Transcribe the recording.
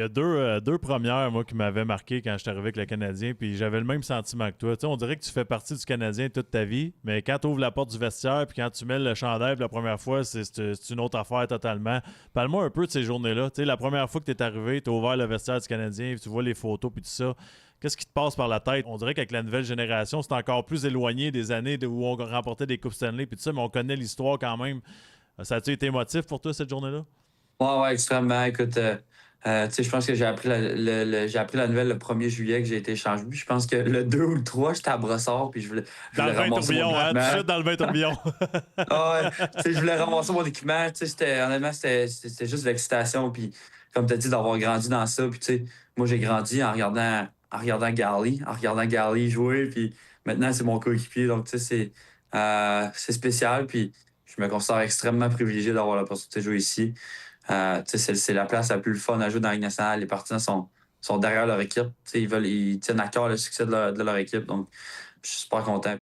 Il y a deux premières, moi, qui m'avaient marqué quand je suis arrivé avec le Canadien, puis j'avais le même sentiment que toi. Tu sais, on dirait que tu fais partie du Canadien toute ta vie, mais quand tu ouvres la porte du vestiaire, puis quand tu mets le chandail pour la première fois, c'est une autre affaire totalement. Parle-moi un peu de ces journées-là. Tu sais, la première fois que tu es arrivé, tu as ouvert le vestiaire du Canadien, puis tu vois les photos, puis tout ça. Qu'est-ce qui te passe par la tête? On dirait qu'avec la nouvelle génération, c'est encore plus éloigné des années où on remportait des Coupes Stanley, puis tout ça, mais on connaît l'histoire quand même. Ça a-tu été émotif pour toi, cette journée-là? Ouais, ouais, extrêmement. Écoute, tu sais, je pense que j'ai appris la nouvelle le 1er juillet que j'ai été échangé. Puis je pense que le 2 ou le 3 j'étais à Brossard, puis je Dans le voulais bain ramasser mon tourbillon, hein? Tout de équipement. suite dans le bain tourbillon. Ah ouais, tu sais, je voulais ramasser mon équipement. Tu sais, honnêtement, c'était juste l'excitation. Puis, comme tu as dit, d'avoir grandi dans ça. Puis, tu sais, moi, j'ai grandi en regardant Garley jouer. Puis, maintenant, c'est mon coéquipier. Donc, tu sais, c'est spécial. Puis, je me considère extrêmement privilégié d'avoir l'opportunité de jouer ici. Tu sais, c'est la place la plus fun à jouer dans la Ligue nationale. Les partisans sont derrière leur équipe. Tu sais, ils tiennent à cœur le succès de leur équipe. Donc, je suis super content.